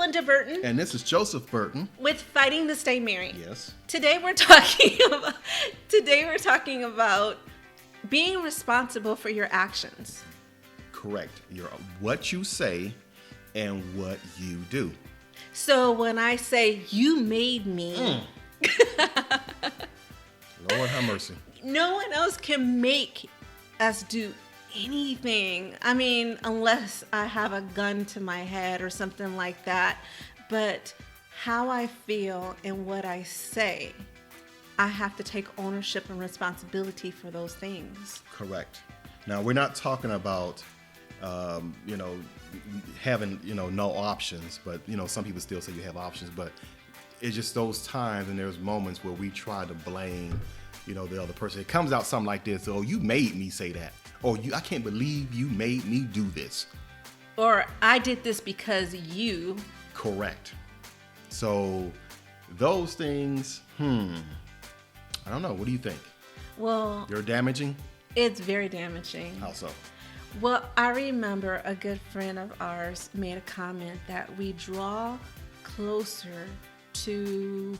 Linda Burton. And this is Joseph Burton. With Fighting to Stay Married. Yes. Today we're talking about being responsible for your actions. Correct. What you say and what you do. So when I say you made me, Lord have mercy. No one else can make us do anything. I mean, unless I have a gun to my head or something like that. But how I feel and what I say, I have to take ownership and responsibility for those things. Correct. Now, we're not talking about, having, no options. But, some people still say you have options. But it's just those times and there's moments where we try to blame, the other person. It comes out something like this. Oh, you made me say that. Or I can't believe you made me do this. Or I did this because you. Correct. So those things, I don't know. What do you think? Well, they're damaging? It's very damaging. How so? Well, I remember a good friend of ours made a comment that we draw closer to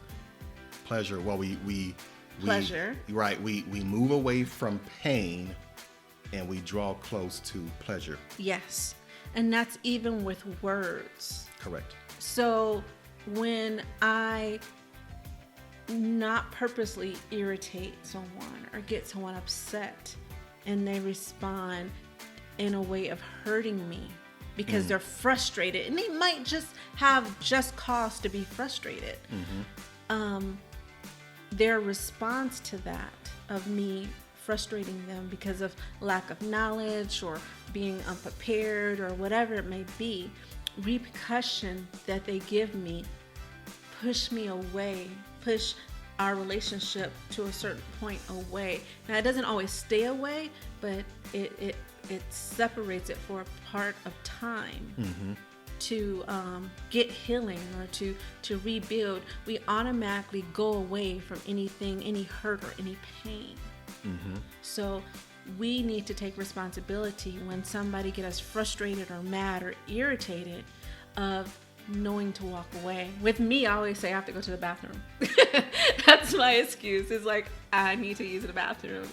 pleasure. Well, we pleasure. Right. We move away from pain and we draw close to pleasure. Yes. And that's even with words. Correct. So when I not purposely irritate someone or get someone upset and they respond in a way of hurting me because they're frustrated and they might just have just cause to be frustrated. Their response to that of me frustrating them because of lack of knowledge or being unprepared or whatever it may be, repercussion that they give me push me away, push our relationship to a certain point away. Now, it doesn't always stay away, but it separates it for a part of time to get healing or to rebuild. We automatically go away from anything, any hurt or any pain. So we need to take responsibility when somebody gets us frustrated or mad or irritated of knowing to walk away. With me, I always say I have to go to the bathroom. That's my excuse. It's like, I need to use the bathroom.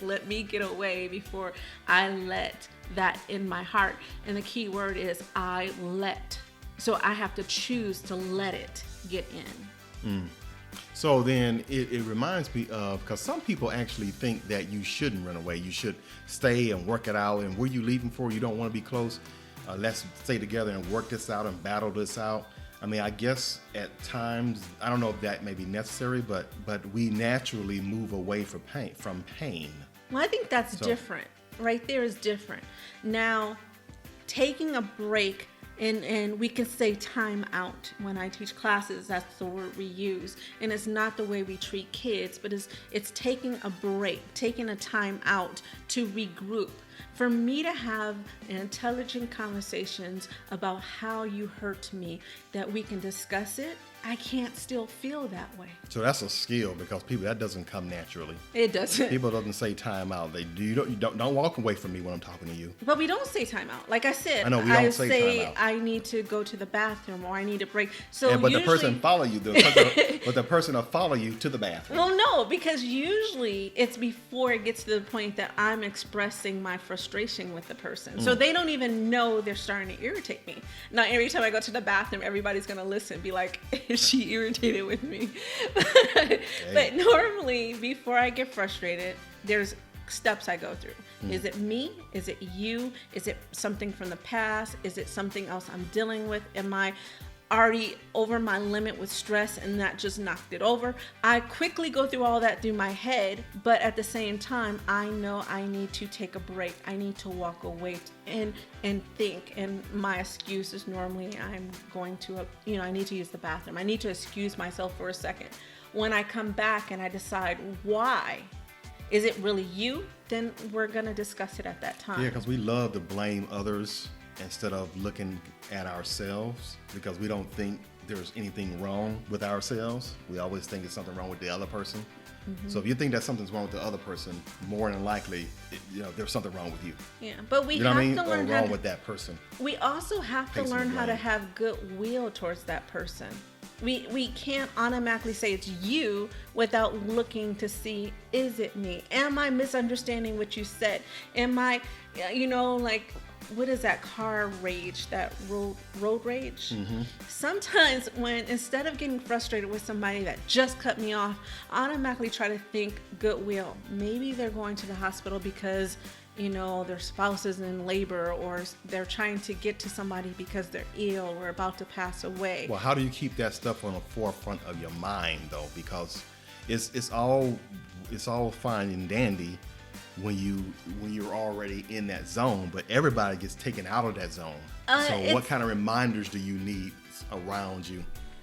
Let me get away before I let that in my heart. And the key word is I let. So I have to choose to let it get in. So then it reminds me of, because some people actually think that you shouldn't run away. You should stay and work it out. And where you leaving for? You don't want to be close. Let's stay together and work this out and battle this out. I mean, I guess at times, I don't know if that may be necessary, but we naturally move away from pain. Well, I think that's different. Right there is different. Now, taking a break, and we can say time out. When I teach classes, that's the word we use. And it's not the way we treat kids, but it's taking a break, taking a time out to regroup. For me to have intelligent conversations about how you hurt me, that we can discuss it, I can't still feel that way. So that's a skill, because that doesn't come naturally. It doesn't. People doesn't say time out. You don't walk away from me when I'm talking to you. But we don't say time out. Like I said, I know we don't say time out. I need to go to the bathroom or I need a break. So but the person follow you. But the person will follow you to the bathroom. Well, no, because usually it's before it gets to the point that I'm expressing my frustration with the person. So they don't even know they're starting to irritate me. Now, every time I go to the bathroom, everybody's going to listen, be like, is she irritated with me? But normally, before I get frustrated, there's steps I go through. Is it me? Is it you? Is it something from the past? Is it something else I'm dealing with? Am I already over my limit with stress and that just knocked it over? I quickly go through all that through my head, but at the same time, I know I need to take a break. I need to walk away and think. And my excuse is normally I'm going to, I need to use the bathroom. I need to excuse myself for a second. When I come back and I decide why, is it really you? Then we're going to discuss it at that time. Yeah, because we love to blame others instead of looking at ourselves, because we don't think there's anything wrong with ourselves. We always think there's something wrong with the other person. So if you think that something's wrong with the other person, more than likely, there's something wrong with you. Yeah, but we You know have what I mean? to Or learn how wrong to, with that person. we also have to Placing learn the how to blame. have goodwill towards that person. We can't automatically say it's you without looking to see, is it me? Am I misunderstanding what you said? Am I, like, what is that car rage, that road rage? Sometimes when, instead of getting frustrated with somebody that just cut me off, I automatically try to think goodwill. Maybe they're going to the hospital because their spouse is in labor, or they're trying to get to somebody because they're ill or about to pass away. Well, how do you keep that stuff on the forefront of your mind, though? Because it's all fine and dandy when you're already in that zone, but everybody gets taken out of that zone. So what kind of reminders do you need around you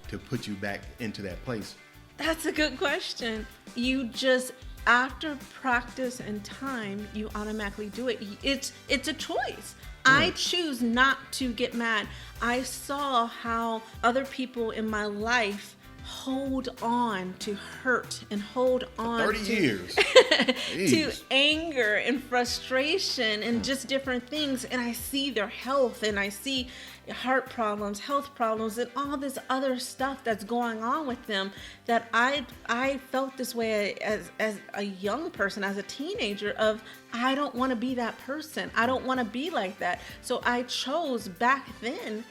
to put you back into that place? That's a good question. You just, after practice and time, you automatically do it. It's a choice. I choose not to get mad. I saw how other people in my life hold on to hurt and hold on 30 to, years. to Jeez. anger and frustration and just different things, and I see their health, and I see heart problems, health problems, and all this other stuff that's going on with them, that I felt this way as a young person, as a teenager, of I don't want to be that person. I don't want to be like that. So I chose back then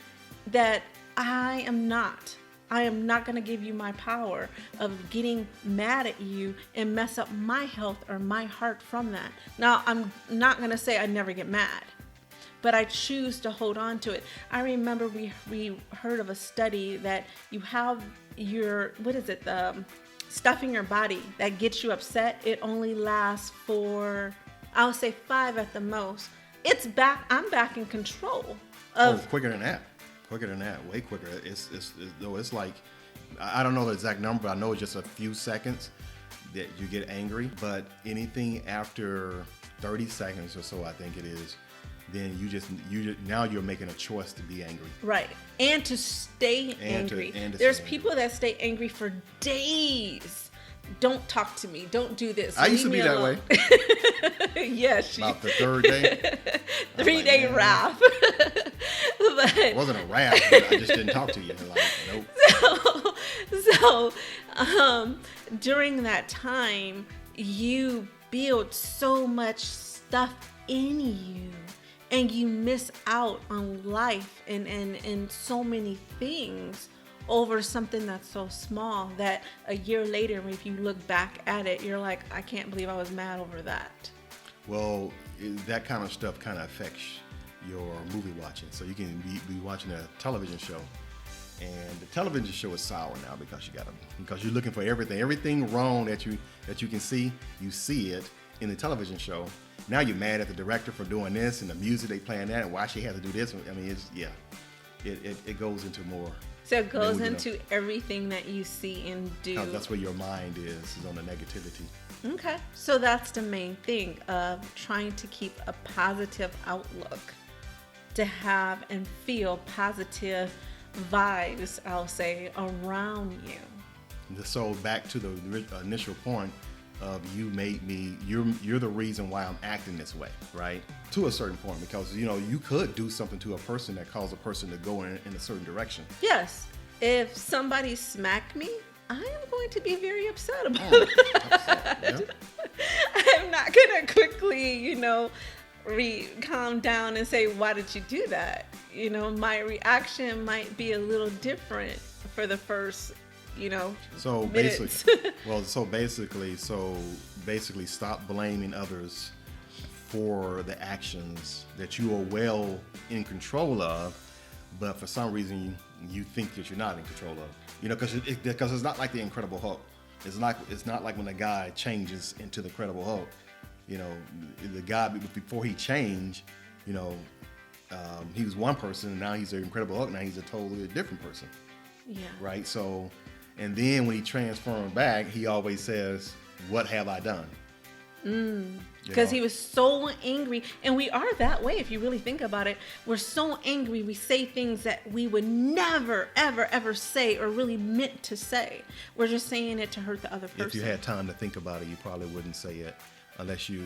that I am not going to give you my power of getting mad at you and mess up my health or my heart from that. Now, I'm not going to say I never get mad, but I choose to hold on to it. I remember we heard of a study that you have your, stuff in your body that gets you upset. It only lasts for, I'll say 5 at the most. I'm back in control of. Quicker than that. Way quicker. It's like, I don't know the exact number, but I know it's just a few seconds that you get angry. But anything after 30 seconds or so, I think it is, then now you're making a choice to be angry. Right. And to stay angry. There's people that stay angry for days. Don't talk to me. Don't do this. I used to be that way. Yes. About the third day. 3-day wrath. It wasn't a wrath, but I just didn't talk to you. Like, nope. So, during that time, you build so much stuff in you, and you miss out on life and so many things over something that's so small that a year later, if you look back at it, you're like, I can't believe I was mad over that. Well, that kind of stuff kind of affects your movie watching. So you can be watching a television show, and the television show is sour now because you're looking for everything wrong that you can see. You see it in the television show. Now you're mad at the director for doing this, and the music they playing that, and why she had to do this. I mean, it goes into more. So it goes into everything that you see and do. Because that's where your mind is on the negativity. Okay. So that's the main thing of trying to keep a positive outlook, to have and feel positive vibes, I'll say, around you. So back to the initial point of you're the reason why I'm acting this way, right? To a certain point, because you could do something to a person that caused a person to go in a certain direction. Yes. If somebody smacked me, I am going to be very upset about it. Yeah. I'm not going to quickly, calm down and say, why did you do that? My reaction might be a little different for the first, So minutes. basically stop blaming others for the actions that you are well in control of, but for some reason you think that you're not in control of. Because it's not like the Incredible Hulk. It's not like when a guy changes into the Incredible Hulk. The guy before he changed, he was one person, and now he's the Incredible Hulk. Now he's a totally different person. Yeah. Right. So, and then when he transformed back, he always says, "What have I done?" Because he was so angry. And we are that way if you really think about it. We're so angry, we say things that we would never, ever, ever say or really meant to say. We're just saying it to hurt the other person. If you had time to think about it, you probably wouldn't say it unless you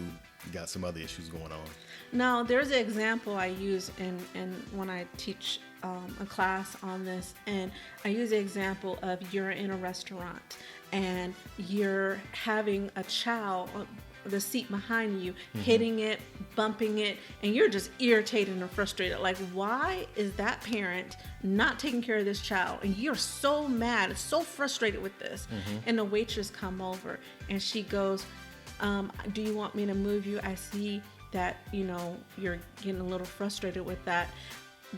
got some other issues going on. Now, there's an example I use in when I teach a class on this, and I use the example of you're in a restaurant and you're having a child, the seat behind you, hitting it, bumping it, and you're just irritated and frustrated. Like, why is that parent not taking care of this child? And you're so mad, so frustrated with this. And the waitress come over and she goes, do you want me to move you? I see that, you're getting a little frustrated with that.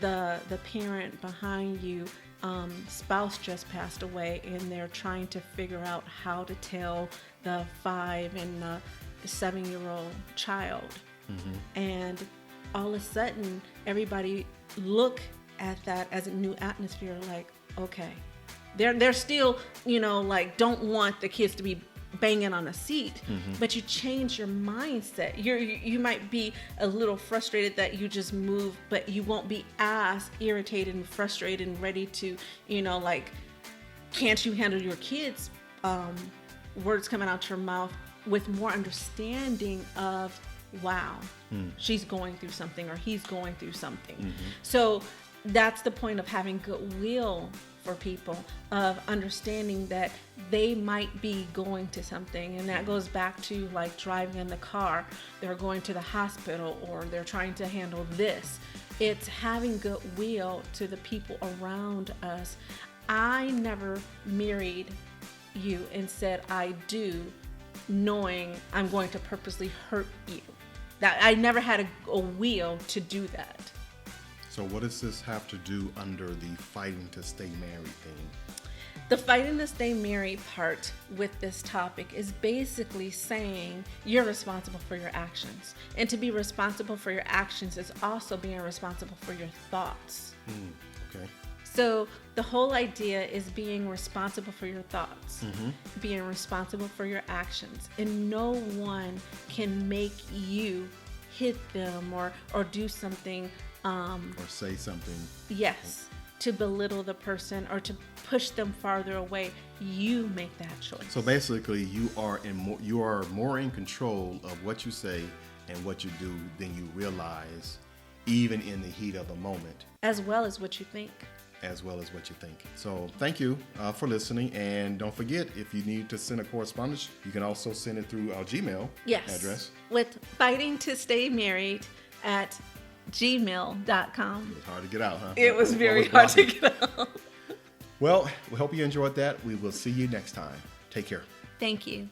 The parent behind you, spouse just passed away, and they're trying to figure out how to tell the 5 and the 7-year-old child. And all of a sudden, everybody look at that as a new atmosphere. Like, okay, they're still, like, don't want the kids to be banging on a seat, but you change your mindset. You might be a little frustrated that you just moved, but you won't be as irritated and frustrated and ready to, like, can't you handle your kids' words coming out your mouth with more understanding of, wow, she's going through something or he's going through something. So that's the point of having goodwill for people, of understanding that they might be going to something. And that goes back to, like, driving in the car, they're going to the hospital, or they're trying to handle this. It's having goodwill to the people around us. I never married you and said I do, knowing I'm going to purposely hurt you. That I never had a will to do that. So what does this have to do under the fighting to stay married thing? The fighting to stay married part with this topic is basically saying you're responsible for your actions. And to be responsible for your actions is also being responsible for your thoughts. Okay. So the whole idea is being responsible for your thoughts, being responsible for your actions. And no one can make you hit them or do something or say something. Yes, to belittle the person or to push them farther away. You make that choice. So basically, you are more in control of what you say and what you do than you realize, even in the heat of the moment. As well as what you think. So thank you for listening. And don't forget, if you need to send a correspondence, you can also send it through our Gmail address. With fightingtostaymarried at gmail.com. It was hard to get out, huh? It was very hard to get out. Well, we hope you enjoyed that. We will see you next time. Take care. Thank you.